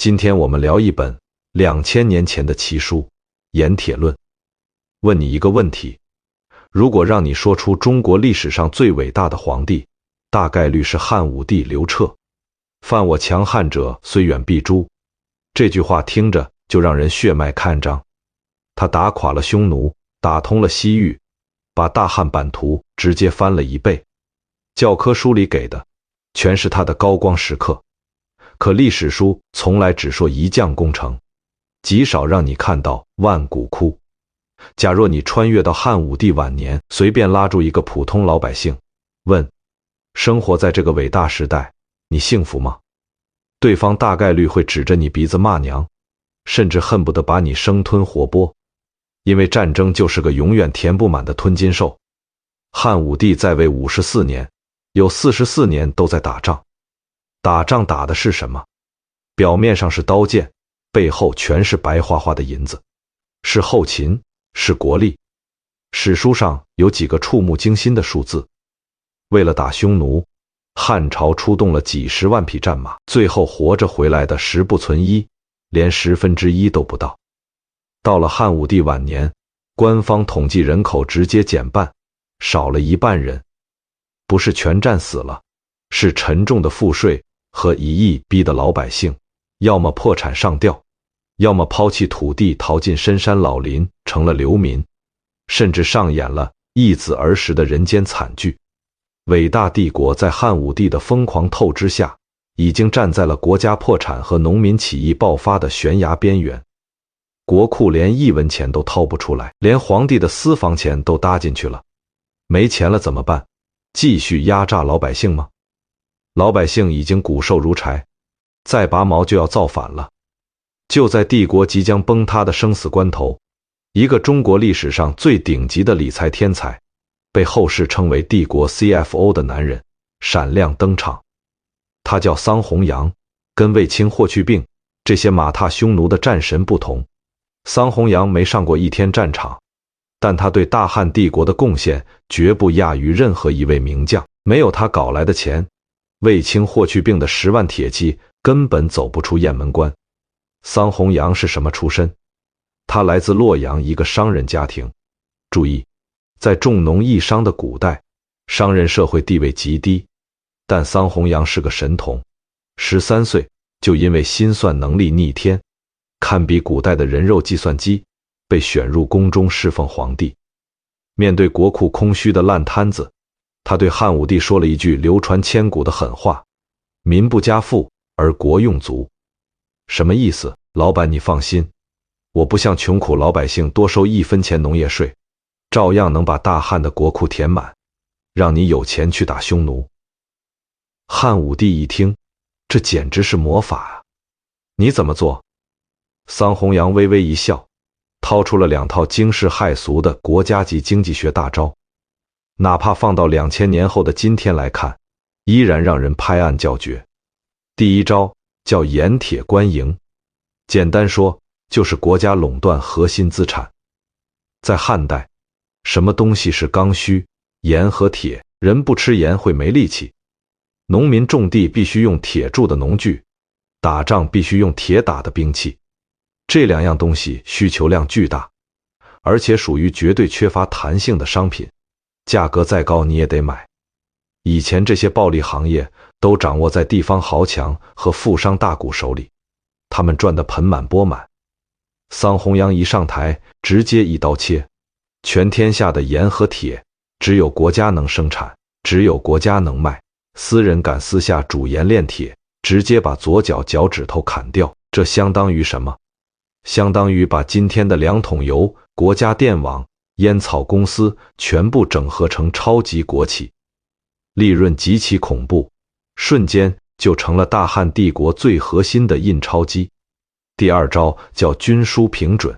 今天我们聊一本2000年前的奇书《盐铁论》。问你一个问题：如果让你说出中国历史上最伟大的皇帝，大概率是汉武帝刘彻。犯我强汉者，虽远必诛。这句话听着就让人血脉开张。他打垮了匈奴，打通了西域，把大汉版图直接翻了1倍。教科书里给的全是他的高光时刻，可历史书从来只说一将功成，极少让你看到万骨枯。假若你穿越到汉武帝晚年，随便拉住一个普通老百姓，问：生活在这个伟大时代，你幸福吗？对方大概率会指着你鼻子骂娘，甚至恨不得把你生吞活剥。因为战争就是个永远填不满的吞金兽。汉武帝在位54年，有44年都在打仗。打仗打的是什么？表面上是刀剑，背后全是白花花的银子，是后勤，是国力。史书上有几个触目惊心的数字。为了打匈奴，汉朝出动了几十万匹战马，最后活着回来的10不存1，连1/10都不到。到了汉武帝晚年，官方统计人口直接减半，少了1半人。不是全战死了，是沉重的赋税和1亿逼的老百姓，要么破产上吊，要么抛弃土地逃进深山老林成了流民，甚至上演了一子而食的人间惨剧。伟大帝国在汉武帝的疯狂透支下，已经站在了国家破产和农民起义爆发的悬崖边缘。国库连1文钱都掏不出来，连皇帝的私房钱都搭进去了。没钱了怎么办？继续压榨老百姓吗？老百姓已经骨瘦如柴，再拔毛就要造反了。就在帝国即将崩塌的生死关头，一个中国历史上最顶级的理财天才，被后世称为帝国 CFO 的男人闪亮登场。他叫桑弘羊，跟卫青、霍去病这些马踏匈奴的战神不同。桑弘羊没上过一天战场，但他对大汉帝国的贡献绝不亚于任何一位名将。没有他搞来的钱，卫青、霍去病的10万铁骑根本走不出雁门关。桑弘羊是什么出身？他来自洛阳一个商人家庭。注意，在重农抑商的古代，商人社会地位极低，但桑弘羊是个神童，13岁就因为心算能力逆天，堪比古代的人肉计算机，被选入宫中侍奉皇帝。面对国库空虚的烂摊子，他对汉武帝说了一句流传千古的狠话：民不加赋而国用足。什么意思？老板你放心，我不向穷苦老百姓多收1分钱农业税，照样能把大汉的国库填满，让你有钱去打匈奴。汉武帝一听，这简直是魔法啊！你怎么做？桑弘羊微微一笑，掏出了2套惊世骇俗的国家级经济学大招，哪怕放到2000年后的今天来看，依然让人拍案叫绝。第一招叫盐铁官营，简单说就是国家垄断核心资产。在汉代，什么东西是刚需？盐和铁。人不吃盐会没力气，农民种地必须用铁铸的农具，打仗必须用铁打的兵器。这2样东西需求量巨大，而且属于绝对缺乏弹性的商品，价格再高你也得买。以前这些暴利行业都掌握在地方豪强和富商大贾手里，他们赚得盆满钵满。桑弘羊一上台，直接一刀切，全天下的盐和铁只有国家能生产，只有国家能卖，私人敢私下煮盐炼铁，直接把左脚脚趾头砍掉。这相当于什么？相当于把今天的2桶油、国家电网、烟草公司全部整合成超级国企，利润极其恐怖，瞬间就成了大汉帝国最核心的印钞机。第二招叫均输平准，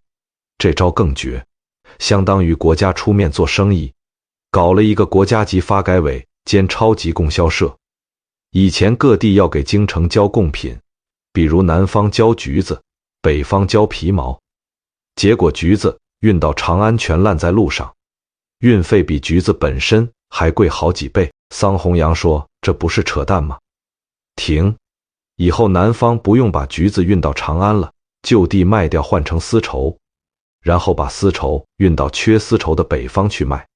这招更绝，相当于国家出面做生意，搞了一个国家级发改委兼超级供销社。以前各地要给京城交贡品，比如南方交橘子，北方交皮毛，结果橘子运到长安全烂在路上，运费比橘子本身还贵好几倍。桑弘羊说：“这不是扯淡吗？”停！以后南方不用把橘子运到长安了，就地卖掉换成丝绸，然后把丝绸运到缺丝绸的北方去卖，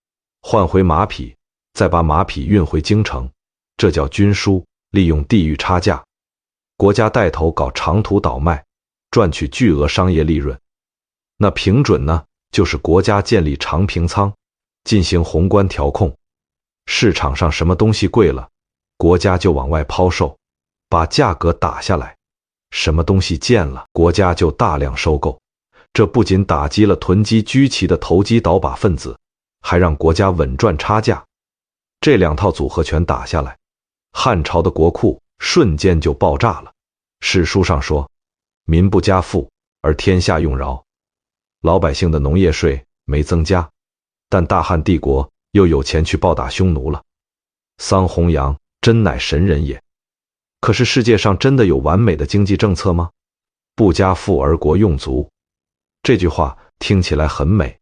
换回马匹，再把马匹运回京城，这叫均输，利用地域差价。国家带头搞长途倒卖，赚取巨额商业利润。那平准呢，就是国家建立长平仓，进行宏观调控，市场上什么东西贵了，国家就往外抛售，把价格打下来，什么东西贱了，国家就大量收购。这不仅打击了囤积居奇的投机倒把分子，还让国家稳赚差价。这两套组合拳打下来，汉朝的国库瞬间就爆炸了。史书上说，民不加赋，而天下用饶。老百姓的农业税没增加，但大汉帝国又有钱去暴打匈奴了。桑弘羊真乃神人也。可是世界上真的有完美的经济政策吗？不加赋而国用足，这句话听起来很美，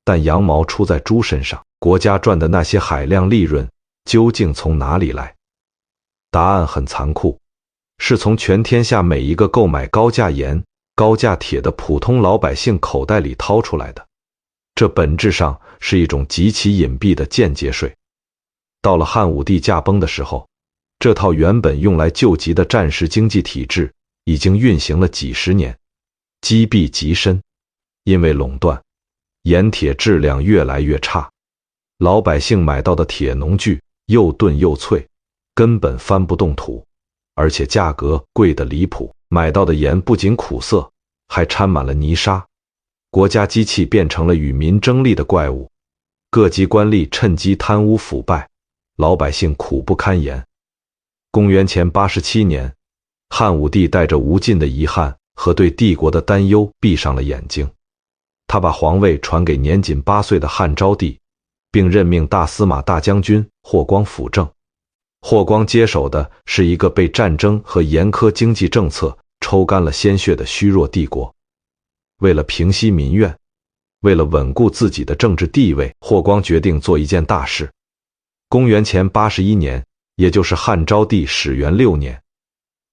但羊毛出在猪身上，国家赚的那些海量利润究竟从哪里来？答案很残酷，是从全天下每一个购买高价盐、高价铁的普通老百姓口袋里掏出来的。这本质上是一种极其隐蔽的间接税。到了汉武帝驾崩的时候，这套原本用来救急的战时经济体制已经运行了几十年，积弊极深。因为垄断，盐铁质量越来越差，老百姓买到的铁农具又钝又脆，根本翻不动土，而且价格贵得离谱，买到的盐不仅苦涩，还掺满了泥沙。国家机器变成了与民争利的怪物，各级官吏趁机贪污腐败，老百姓苦不堪言。公元前87年，汉武帝带着无尽的遗憾和对帝国的担忧闭上了眼睛。他把皇位传给年仅8岁的汉昭帝，并任命大司马大将军霍光辅政。霍光接手的是一个被战争和严苛经济政策抽干了鲜血的虚弱帝国。为了平息民怨，为了稳固自己的政治地位，霍光决定做一件大事。公元前81年，也就是汉昭帝始元6年，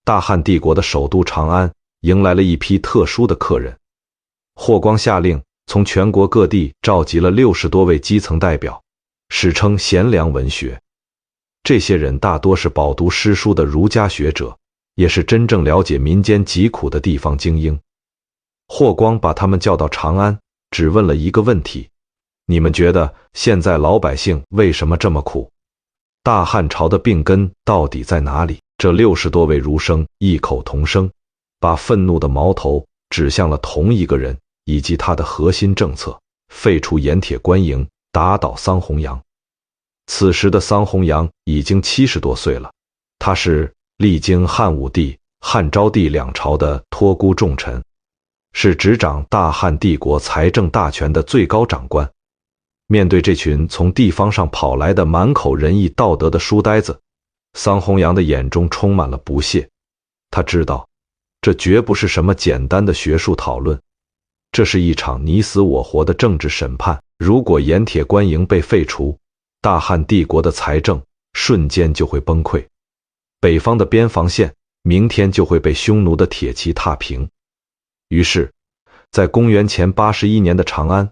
大汉帝国的首都长安迎来了一批特殊的客人。霍光下令从全国各地召集了60多位基层代表，史称贤良文学。这些人大多是饱读诗书的儒家学者，也是真正了解民间疾苦的地方精英。霍光把他们叫到长安，只问了一个问题：你们觉得现在老百姓为什么这么苦？大汉朝的病根到底在哪里？这60多位儒生异口同声，把愤怒的矛头指向了同一个人以及他的核心政策：废除盐铁官营，打倒桑弘羊。此时的桑弘羊已经70多岁了，他是历经汉武帝、汉昭帝两朝的托孤重臣，是执掌大汉帝国财政大权的最高长官。面对这群从地方上跑来的满口仁义道德的书呆子，桑弘羊的眼中充满了不屑。他知道，这绝不是什么简单的学术讨论，这是一场你死我活的政治审判。如果盐铁官营被废除，大汉帝国的财政瞬间就会崩溃，北方的边防线明天就会被匈奴的铁骑踏平。于是，在公元前81年的长安，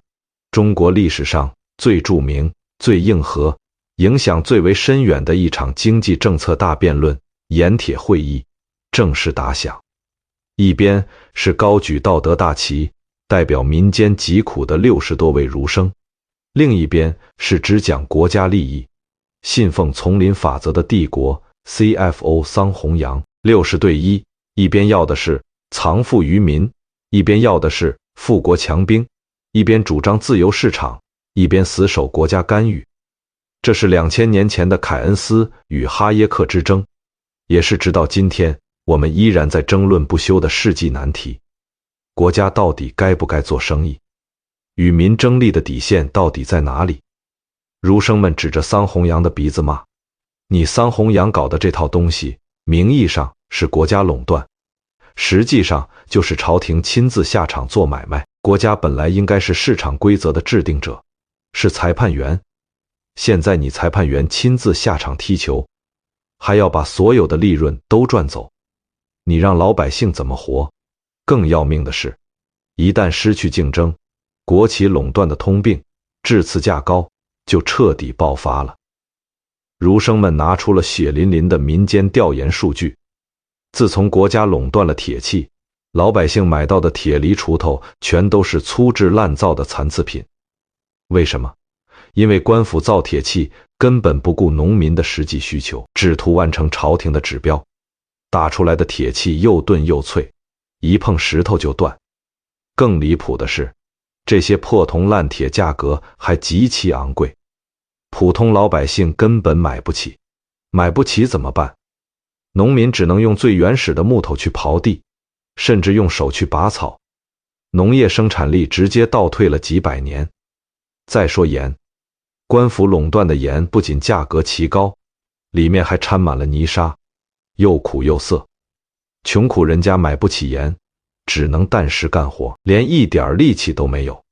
中国历史上最著名、最硬核、影响最为深远的一场经济政策大辩论——盐铁会议正式打响。一边是高举道德大旗，代表民间疾苦的60多位儒生，另一边是只讲国家利益、信奉丛林法则的帝国 CFO 桑弘羊。60对1，一边要的是藏富于民，一边要的是富国强兵，一边主张自由市场，一边死守国家干预。这是2000年前的凯恩斯与哈耶克之争，也是直到今天我们依然在争论不休的世纪难题。国家到底该不该做生意？与民争利的底线到底在哪里？儒生们指着桑弘羊的鼻子骂：你桑弘羊搞的这套东西，名义上是国家垄断，实际上就是朝廷亲自下场做买卖。国家本来应该是市场规则的制定者，是裁判员，现在你裁判员亲自下场踢球，还要把所有的利润都赚走，你让老百姓怎么活？更要命的是，一旦失去竞争，国企垄断的通病，质次价高，就彻底爆发了。儒生们拿出了血淋淋的民间调研数据，自从国家垄断了铁器，老百姓买到的铁犁锄头全都是粗制滥造的残次品。为什么？因为官府造铁器根本不顾农民的实际需求，只图完成朝廷的指标，打出来的铁器又钝又脆，一碰石头就断。更离谱的是，这些破铜烂铁价格还极其昂贵，普通老百姓根本买不起。买不起怎么办？农民只能用最原始的木头去刨地，甚至用手去拔草，农业生产力直接倒退了几百年。再说盐，官府垄断的盐不仅价格奇高，里面还掺满了泥沙，又苦又涩。穷苦人家买不起盐，只能担石干活，连一点力气都没有。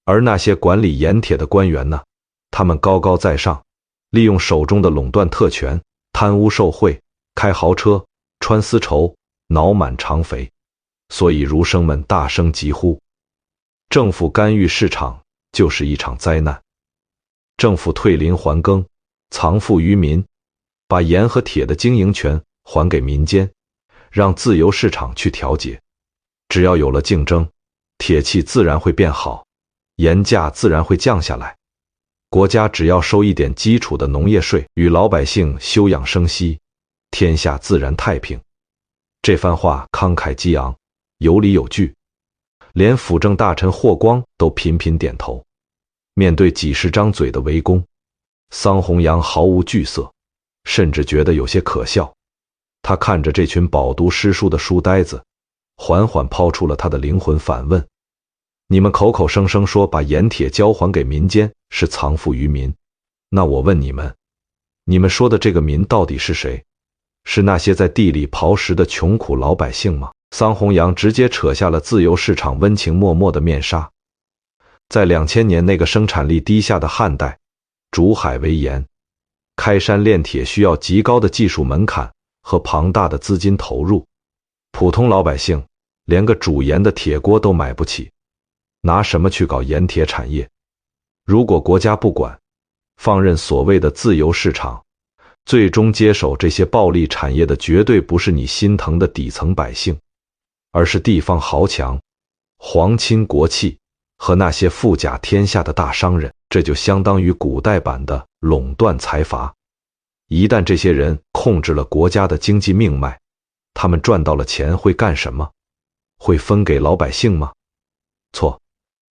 而那些管理盐铁的官员呢，他们高高在上，利用手中的垄断特权，贪污受贿，开豪车，穿丝绸，脑满肠肥。所以儒生们大声疾呼，政府干预市场就是一场灾难。政府退林还耕，藏富于民，把盐和铁的经营权还给民间，让自由市场去调节。只要有了竞争，铁器自然会变好，盐价自然会降下来。国家只要收一点基础的农业税，与老百姓休养生息，天下自然太平。这番话慷慨激昂，有理有据，连辅政大臣霍光都频频点头。面对几十张嘴的围攻，桑弘羊毫无惧色，甚至觉得有些可笑。他看着这群饱读诗书的书呆子，缓缓抛出了他的灵魂反问：你们口口声声说把盐铁交还给民间是藏富于民，那我问你们，你们说的这个民到底是谁？是那些在地里刨食的穷苦老百姓吗？桑弘羊直接扯下了自由市场温情脉脉的面纱。在2000年那个生产力低下的汉代，煮海为盐，开山炼铁需要极高的技术门槛和庞大的资金投入，普通老百姓连个煮盐的铁锅都买不起，拿什么去搞盐铁产业？如果国家不管，放任所谓的自由市场，最终接手这些暴利产业的绝对不是你心疼的底层百姓，而是地方豪强、皇亲国戚和那些富甲天下的大商人。这就相当于古代版的垄断财阀。一旦这些人控制了国家的经济命脉，他们赚到了钱会干什么？会分给老百姓吗？错，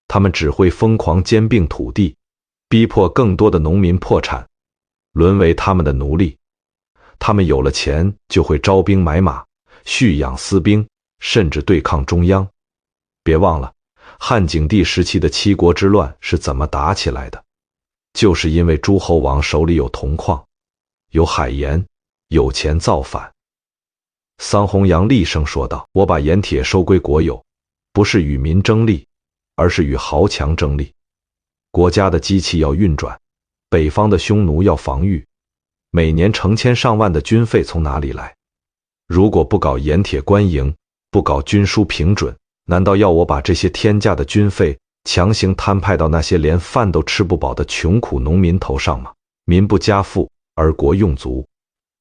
他们只会疯狂兼并土地，逼迫更多的农民破产，沦为他们的奴隶。他们有了钱就会招兵买马，蓄养私兵，甚至对抗中央。别忘了，汉景帝时期的七国之乱是怎么打起来的？就是因为诸侯王手里有铜矿，有海盐，有钱造反。桑弘羊厉声说道：我把盐铁收归国有，不是与民争利，而是与豪强争利。国家的机器要运转，北方的匈奴要防御，每年成千上万的军费从哪里来？如果不搞盐铁官营，不搞军书平准，难道要我把这些天价的军费强行摊派到那些连饭都吃不饱的穷苦农民头上吗？民不加赋，而国用足。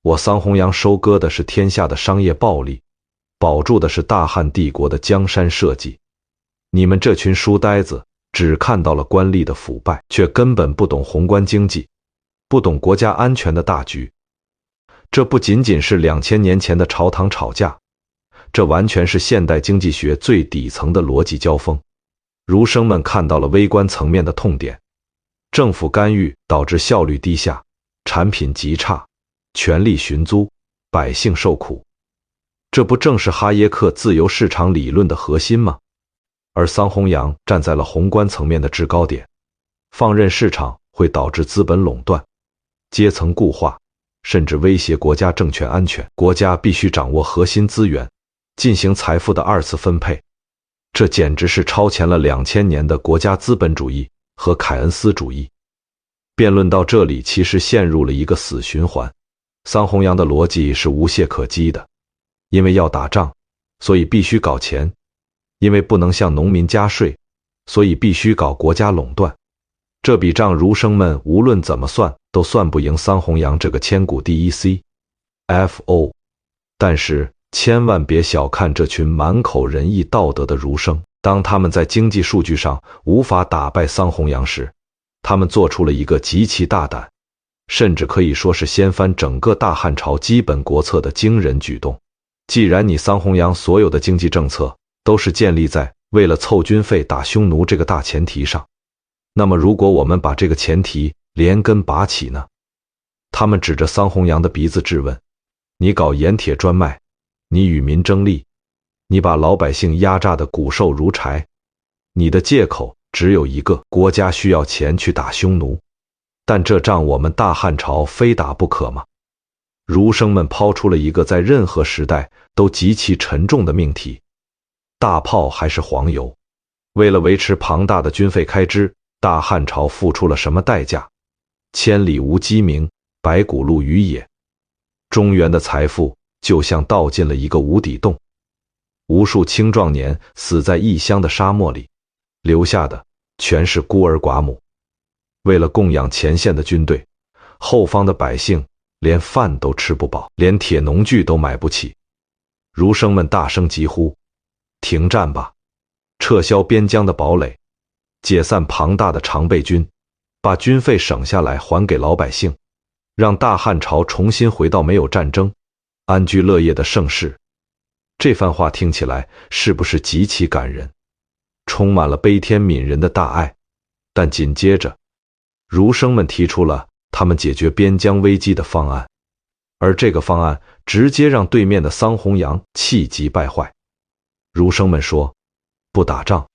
我桑弘羊收割的是天下的商业暴利，保住的是大汉帝国的江山社稷。你们这群书呆子只看到了官吏的腐败，却根本不懂宏观经济，不懂国家安全的大局。这不仅仅是2000年前的朝堂吵架，这完全是现代经济学最底层的逻辑交锋。儒生们看到了微观层面的痛点，政府干预导致效率低下，产品极差，权力寻租，百姓受苦。这不正是哈耶克自由市场理论的核心吗？而桑弘羊站在了宏观层面的制高点，放任市场会导致资本垄断、阶层固化，甚至威胁国家政权安全。国家必须掌握核心资源，进行财富的二次分配。这简直是超前了2000年的国家资本主义和凯恩斯主义。辩论到这里，其实陷入了一个死循环。桑弘羊的逻辑是无懈可击的，因为要打仗，所以必须搞钱；因为不能向农民加税，所以必须搞国家垄断。这笔账儒生们无论怎么算都算不赢桑弘羊这个千古第一 CFO。但是千万别小看这群满口仁义道德的儒生，当他们在经济数据上无法打败桑弘羊时，他们做出了一个极其大胆，甚至可以说是掀翻整个大汉朝基本国策的惊人举动。既然你桑弘羊所有的经济政策都是建立在为了凑军费打匈奴这个大前提上，那么如果我们把这个前提连根拔起呢？他们指着桑弘羊的鼻子质问：你搞盐铁专卖，你与民争利，你把老百姓压榨得骨瘦如柴，你的借口只有一个，国家需要钱去打匈奴。但这仗我们大汉朝非打不可吗？儒生们抛出了一个在任何时代都极其沉重的命题：大炮还是黄油？为了维持庞大的军费开支，大汉朝付出了什么代价？千里无鸡鸣，白骨露于野。中原的财富就像倒进了一个无底洞，无数青壮年死在异乡的沙漠里，留下的全是孤儿寡母。为了供养前线的军队，后方的百姓连饭都吃不饱，连铁农具都买不起。儒生们大声疾呼：停战吧！撤销边疆的堡垒，解散庞大的常备军，把军费省下来还给老百姓，让大汉朝重新回到没有战争、安居乐业的盛世。这番话听起来是不是极其感人，充满了悲天悯人的大爱？但紧接着，儒生们提出了他们解决边疆危机的方案，而这个方案直接让对面的桑弘羊气急败坏。儒生们说：不打仗，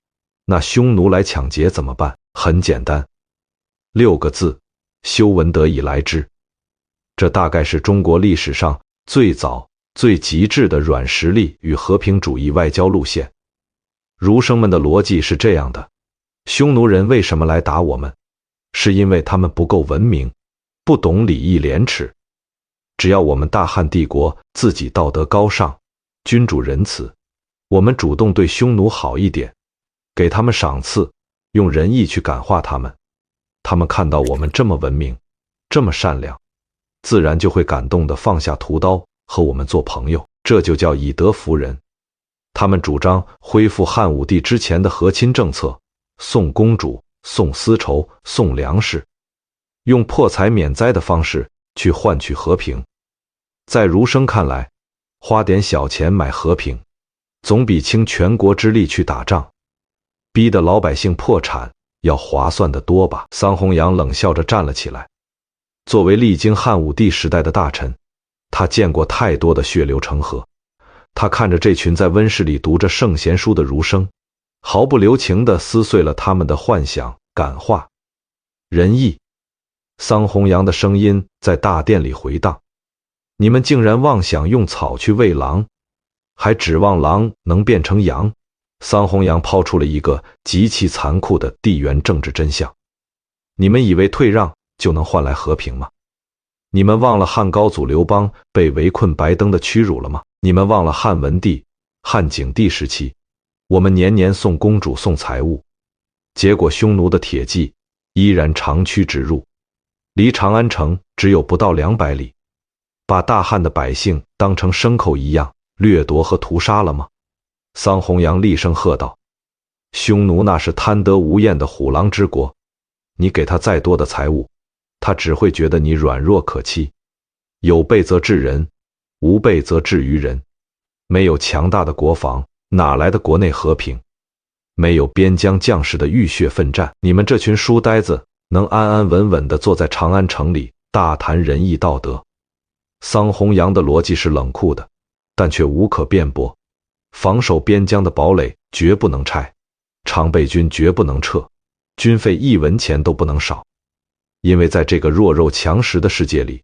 那匈奴来抢劫怎么办？很简单，6个字：修文德以来之。这大概是中国历史上最早最极致的软实力与和平主义外交路线。儒生们的逻辑是这样的：匈奴人为什么来打我们？是因为他们不够文明，不懂礼义廉耻。只要我们大汉帝国自己道德高尚，君主仁慈，我们主动对匈奴好一点，给他们赏赐，用仁义去感化他们，他们看到我们这么文明，这么善良，自然就会感动地放下屠刀和我们做朋友。这就叫以德服人。他们主张恢复汉武帝之前的和亲政策，送公主，送丝绸，送粮食，用破财免灾的方式去换取和平。在儒生看来，花点小钱买和平，总比倾全国之力去打仗，逼得老百姓破产要划算得多吧？桑弘羊冷笑着站了起来。作为历经汉武帝时代的大臣，他见过太多的血流成河。他看着这群在温室里读着圣贤书的儒生，毫不留情地撕碎了他们的幻想、感化、仁义。桑弘羊的声音在大殿里回荡：你们竟然妄想用草去喂狼，还指望狼能变成羊？桑弘羊抛出了一个极其残酷的地缘政治真相：你们以为退让就能换来和平吗？你们忘了汉高祖刘邦被围困白登的屈辱了吗？你们忘了汉文帝、汉景帝时期，我们年年送公主送财物，结果匈奴的铁骑依然长驱直入，离长安城只有不到200里，把大汉的百姓当成牲口一样掠夺和屠杀了吗？桑弘羊厉声喝道：匈奴那是贪得无厌的虎狼之国，你给他再多的财物，他只会觉得你软弱可欺。有备则治人，无备则治于人。没有强大的国防，哪来的国内和平？没有边疆将士的浴血奋战，你们这群书呆子能安安稳稳地坐在长安城里大谈仁义道德？桑弘羊的逻辑是冷酷的，但却无可辩驳。防守边疆的堡垒绝不能拆，常备军绝不能撤，军费1文钱都不能少。因为在这个弱肉强食的世界里，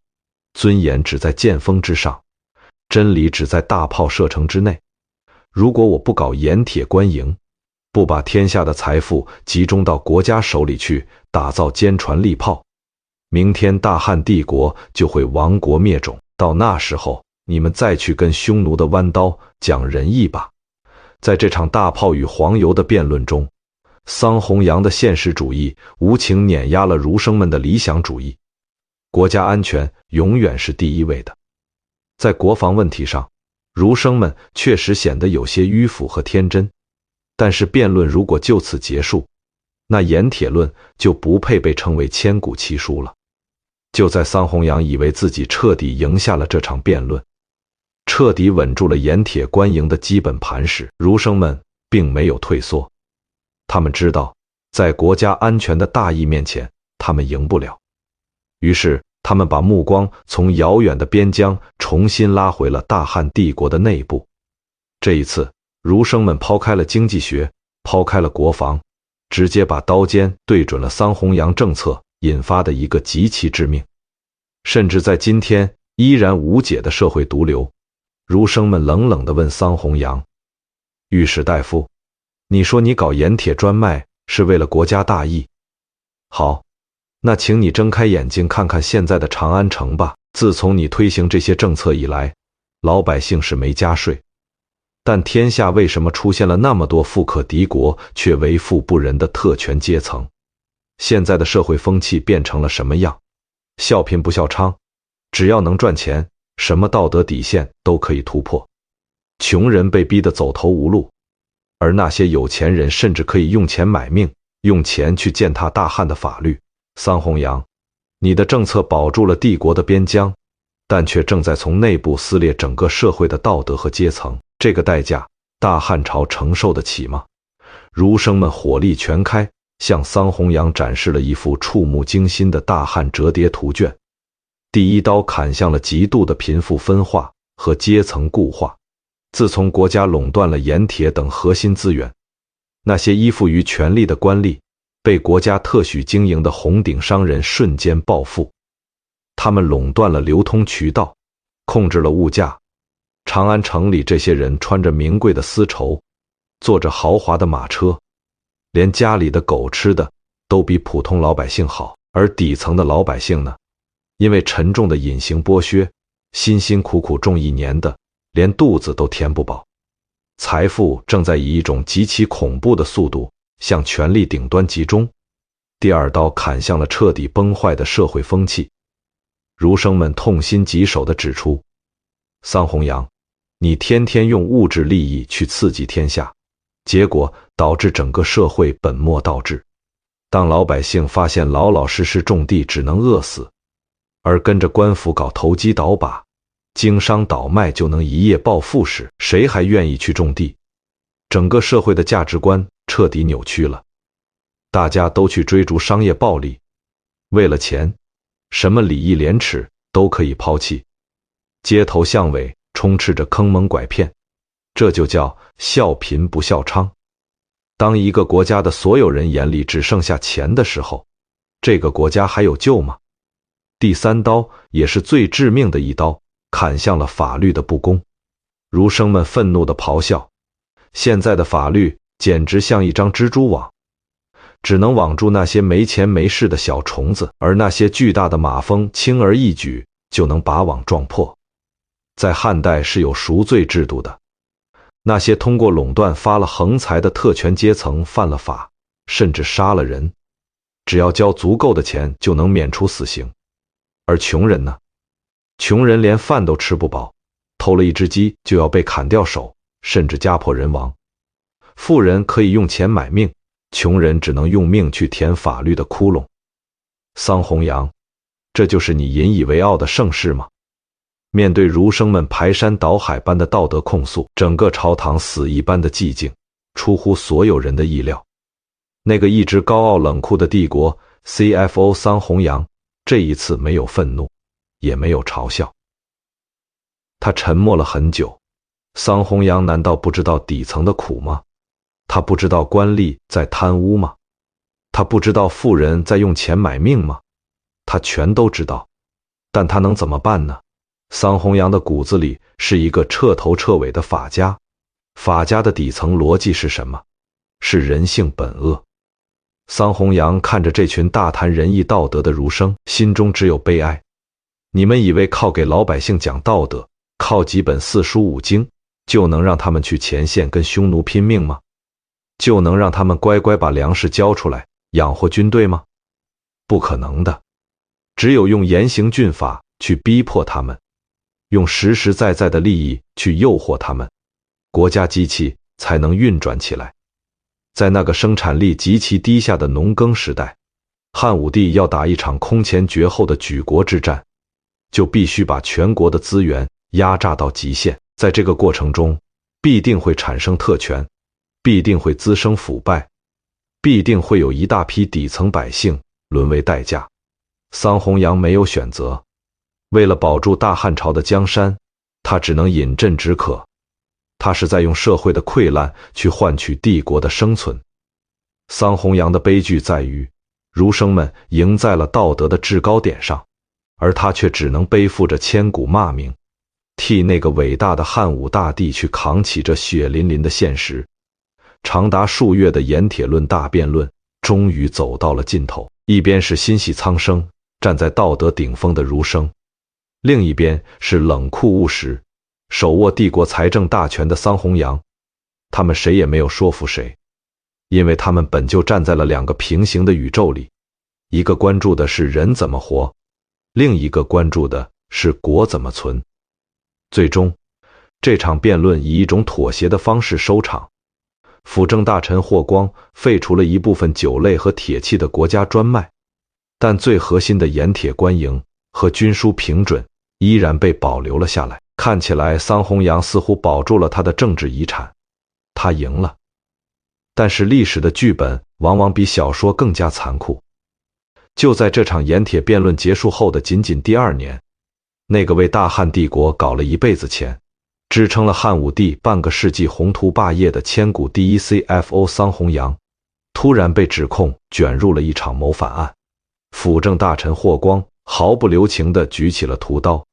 尊严只在剑锋之上，真理只在大炮射程之内。如果我不搞盐铁官营，不把天下的财富集中到国家手里去打造坚船利炮，明天大汉帝国就会亡国灭种。到那时候，你们再去跟匈奴的弯刀讲仁义吧。在这场大炮与黄油的辩论中，桑弘羊的现实主义无情碾压了儒生们的理想主义。国家安全永远是第一位的。在国防问题上，儒生们确实显得有些迂腐和天真，但是辩论如果就此结束，那盐铁论就不配被称为千古奇书了。就在桑弘羊以为自己彻底赢下了这场辩论，彻底稳住了盐铁官营的基本盘时，儒生们并没有退缩。他们知道，在国家安全的大义面前，他们赢不了。于是，他们把目光从遥远的边疆重新拉回了大汉帝国的内部。这一次，儒生们抛开了经济学，抛开了国防，直接把刀尖对准了桑弘羊政策引发的一个极其致命，甚至在今天依然无解的社会毒瘤。儒生们冷冷地问桑弘羊：“御史大夫，你说你搞盐铁专卖是为了国家大义，好，那请你睁开眼睛看看现在的长安城吧。自从你推行这些政策以来，老百姓是没加税，但天下为什么出现了那么多富可敌国却为富不仁的特权阶层？现在的社会风气变成了什么样？笑贫不笑娼，只要能赚钱，什么道德底线都可以突破。穷人被逼得走投无路，而那些有钱人甚至可以用钱买命，用钱去践踏大汉的法律。桑弘羊，你的政策保住了帝国的边疆，但却正在从内部撕裂整个社会的道德和阶层，这个代价，大汉朝承受得起吗？”儒生们火力全开，向桑弘羊展示了一幅触目惊心的大汉折叠图卷。第一刀砍向了极度的贫富分化和阶层固化。自从国家垄断了盐铁等核心资源，那些依附于权力的官吏被国家特许经营的红顶商人瞬间暴富。他们垄断了流通渠道，控制了物价。长安城里这些人穿着名贵的丝绸，坐着豪华的马车，连家里的狗吃的都比普通老百姓好。而底层的老百姓呢，因为沉重的隐形剥削，辛辛苦苦种一年的，连肚子都填不饱。财富正在以一种极其恐怖的速度向权力顶端集中。第二刀砍向了彻底崩坏的社会风气。儒生们痛心疾首地指出，桑弘羊，你天天用物质利益去刺激天下，结果导致整个社会本末倒置。当老百姓发现老老实实种地只能饿死，而跟着官府搞投机倒把，经商倒卖就能一夜暴富时，谁还愿意去种地？整个社会的价值观彻底扭曲了，大家都去追逐商业暴利，为了钱，什么礼义廉耻都可以抛弃，街头巷尾充斥着坑蒙拐骗，这就叫笑贫不笑娼。当一个国家的所有人眼里只剩下钱的时候，这个国家还有救吗？第三刀也是最致命的一刀，砍向了法律的不公。儒生们愤怒地咆哮，现在的法律简直像一张蜘蛛网，只能网住那些没钱没势的小虫子，而那些巨大的马蜂轻而易举就能把网撞破。在汉代是有赎罪制度的，那些通过垄断发了横财的特权阶层犯了法，甚至杀了人，只要交足够的钱就能免除死刑。而穷人呢？穷人连饭都吃不饱，偷了一只鸡就要被砍掉手，甚至家破人亡。富人可以用钱买命，穷人只能用命去填法律的窟窿。桑弘羊，这就是你引以为傲的盛世吗？面对儒生们排山倒海般的道德控诉，整个朝堂死一般的寂静，出乎所有人的意料。那个一直高傲冷酷的帝国 CFO 桑弘羊，这一次没有愤怒，也没有嘲笑。他沉默了很久。桑弘羊难道不知道底层的苦吗？他不知道官吏在贪污吗？他不知道富人在用钱买命吗？他全都知道，但他能怎么办呢？桑弘羊的骨子里是一个彻头彻尾的法家，法家的底层逻辑是什么？是人性本恶。桑弘羊看着这群大谈仁义道德的儒生，心中只有悲哀。你们以为靠给老百姓讲道德靠几本四书五经就能让他们去前线跟匈奴拼命吗？就能让他们乖乖把粮食交出来养活军队吗？不可能的。只有用严刑峻法去逼迫他们，用实实在在的利益去诱惑他们，国家机器才能运转起来。在那个生产力极其低下的农耕时代，汉武帝要打一场空前绝后的举国之战，就必须把全国的资源压榨到极限。在这个过程中，必定会产生特权，必定会滋生腐败，必定会有一大批底层百姓沦为代价。桑弘羊没有选择，为了保住大汉朝的江山，他只能饮鸩止渴。他是在用社会的溃烂去换取帝国的生存。桑弘羊的悲剧在于，儒生们赢在了道德的制高点上，而他却只能背负着千古骂名，替那个伟大的汉武大帝去扛起这血淋淋的现实。长达数月的盐铁论大辩论终于走到了尽头，一边是心系苍生站在道德顶峰的儒生，另一边是冷酷务实手握帝国财政大权的桑弘羊。他们谁也没有说服谁，因为他们本就站在了两个平行的宇宙里，一个关注的是人怎么活，另一个关注的是国怎么存。最终，这场辩论以一种妥协的方式收场。辅政大臣霍光废除了一部分酒类和铁器的国家专卖，但最核心的盐铁官营和军书平准依然被保留了下来。看起来桑弘羊似乎保住了他的政治遗产，他赢了。但是历史的剧本往往比小说更加残酷。就在这场盐铁辩论结束后的仅仅第2年，那个为大汉帝国搞了一辈子钱，支撑了汉武帝半个世纪宏图霸业的千古第一 CFO 桑弘羊，突然被指控卷入了一场谋反案。辅政大臣霍光毫不留情地举起了屠刀。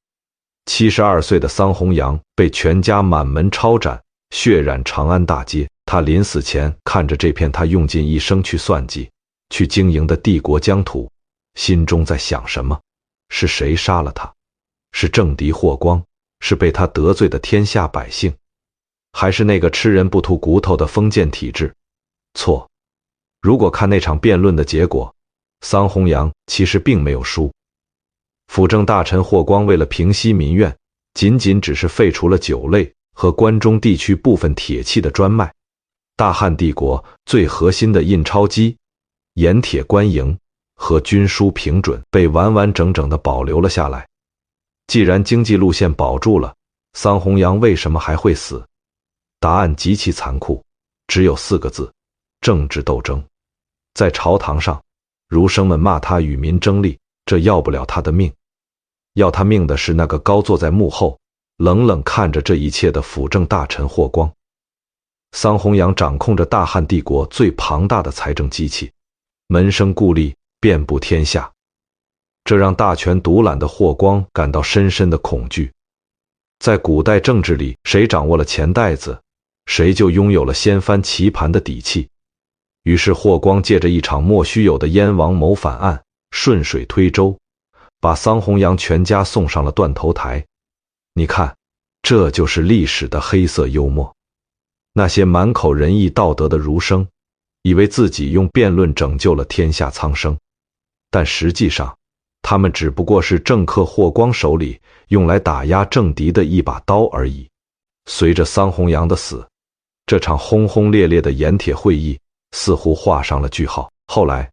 72岁的桑弘羊被全家满门抄斩，血染长安大街。他临死前看着这片他用尽一生去算计、去经营的帝国疆土，心中在想什么？是谁杀了他？是政敌霍光？是被他得罪的天下百姓？还是那个吃人不吐骨头的封建体制？错。如果看那场辩论的结果，桑弘羊其实并没有输。辅政大臣霍光为了平息民怨，仅只是废除了酒类和关中地区部分铁器的专卖，大汉帝国最核心的印钞机、盐铁官营和军书平准被完完整整地保留了下来。既然经济路线保住了，桑弘羊为什么还会死？答案极其残酷，只有4个字：政治斗争。在朝堂上，儒生们骂他与民争利，这要不了他的命。要他命的是那个高坐在幕后，冷冷看着这一切的辅政大臣霍光。桑弘羊掌控着大汉帝国最庞大的财政机器，门生故吏遍布天下，这让大权独揽的霍光感到深深的恐惧。在古代政治里，谁掌握了钱袋子，谁就拥有了掀翻棋盘的底气。于是霍光借着一场莫须有的燕王谋反案，顺水推舟，把桑弘羊全家送上了断头台。你看，这就是历史的黑色幽默。那些满口仁义道德的儒生，以为自己用辩论拯救了天下苍生，但实际上，他们只不过是政客霍光手里用来打压政敌的一把刀而已。随着桑弘羊的死，这场轰轰烈烈的盐铁会议似乎画上了句号。后来，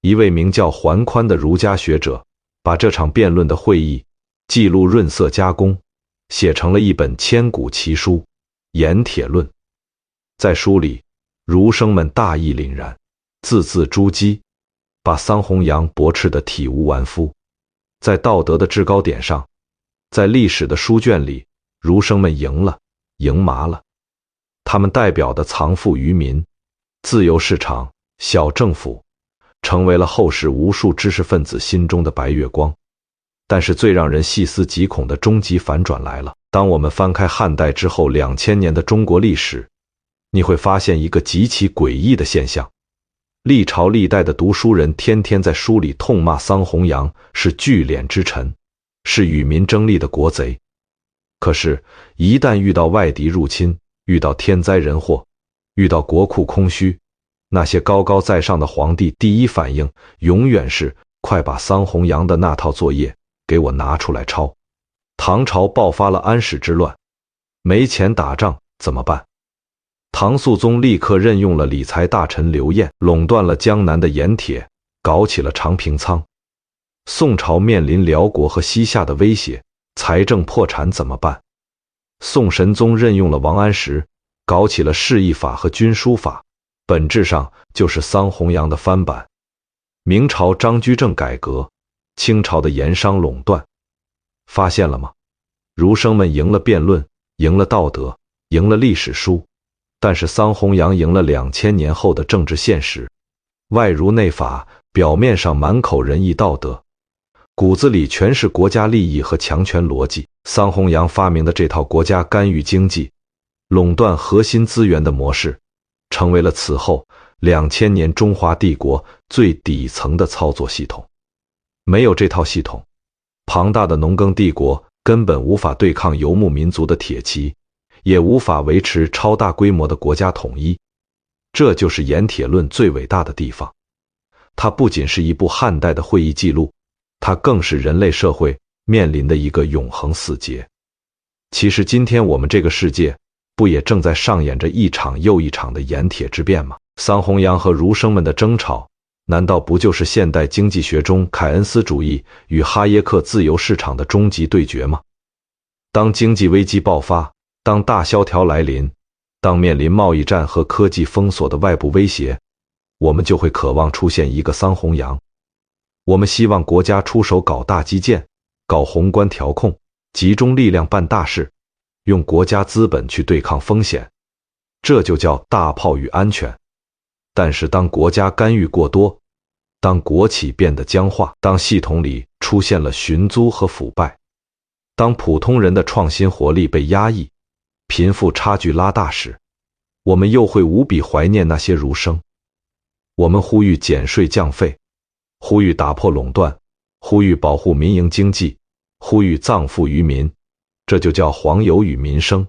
一位名叫桓宽的儒家学者把这场辩论的会议记录润色加工，写成了一本千古奇书《盐铁论》。在书里，儒生们大义凛然，字字珠玑，把桑弘羊驳斥得体无完肤。在道德的制高点上，在历史的书卷里，儒生们赢了，赢麻了。他们代表的藏富于民、自由市场、小政府，成为了后世无数知识分子心中的白月光。但是最让人细思极恐的终极反转来了。当我们翻开汉代之后2000年的中国历史，你会发现一个极其诡异的现象：历朝历代的读书人天天在书里痛骂桑弘羊是聚敛之臣，是与民争利的国贼。可是，一旦遇到外敌入侵，遇到天灾人祸，遇到国库空虚，那些高高在上的皇帝第一反应永远是快把桑弘羊的那套作业给我拿出来抄。唐朝爆发了安史之乱，没钱打仗怎么办？唐肃宗立刻任用了理财大臣刘晏，垄断了江南的盐铁，搞起了长平仓。宋朝面临辽国和西夏的威胁，财政破产怎么办？宋神宗任用了王安石，搞起了市易法和军书法，本质上就是桑弘羊的翻版。明朝张居正改革，清朝的盐商垄断，发现了吗？儒生们赢了辩论，赢了道德，赢了历史书，但是桑弘羊赢了2000年后的政治现实。外儒内法，表面上满口仁义道德，骨子里全是国家利益和强权逻辑。桑弘羊发明的这套国家干预经济、垄断核心资源的模式，成为了此后2000年中华帝国最底层的操作系统。没有这套系统，庞大的农耕帝国根本无法对抗游牧民族的铁骑，也无法维持超大规模的国家统一。这就是盐铁论最伟大的地方。它不仅是一部汉代的会议记录，它更是人类社会面临的一个永恒死结。其实今天我们这个世界不也正在上演着一场又一场的盐铁之变吗？桑弘羊和儒生们的争吵，难道不就是现代经济学中凯恩斯主义与哈耶克自由市场的终极对决吗？当经济危机爆发，当大萧条来临，当面临贸易战和科技封锁的外部威胁，我们就会渴望出现一个桑弘羊。我们希望国家出手搞大基建，搞宏观调控，集中力量办大事，用国家资本去对抗风险，这就叫大炮与安全。但是当国家干预过多，当国企变得僵化，当系统里出现了寻租和腐败，当普通人的创新活力被压抑，贫富差距拉大时，我们又会无比怀念那些儒生。我们呼吁减税降费，呼吁打破垄断，呼吁保护民营经济，呼吁藏富于民，这就叫黄油与民生。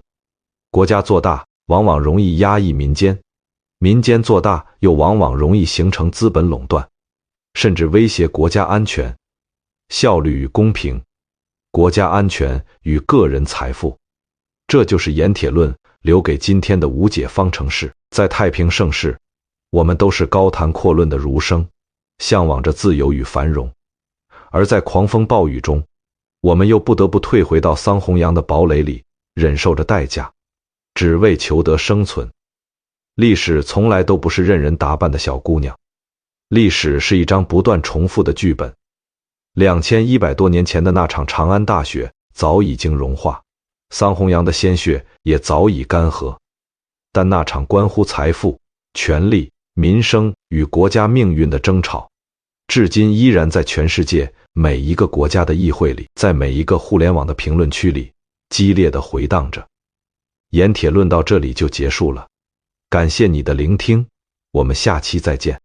国家做大往往容易压抑民间，民间做大又往往容易形成资本垄断，甚至威胁国家安全。效率与公平，国家安全与个人财富，这就是盐铁论留给今天的无解方程式。在太平盛世，我们都是高谈阔论的儒生，向往着自由与繁荣，而在狂风暴雨中，我们又不得不退回到桑弘羊的堡垒里，忍受着代价，只为求得生存。历史从来都不是任人打扮的小姑娘，历史是一张不断重复的剧本。2100多年前的那场长安大雪早已经融化，桑弘羊的鲜血也早已干涸，但那场关乎财富、权力、民生与国家命运的争吵，至今依然在全世界每一个国家的议会里，在每一个互联网的评论区里激烈地回荡着。盐铁论到这里就结束了，感谢你的聆听，我们下期再见。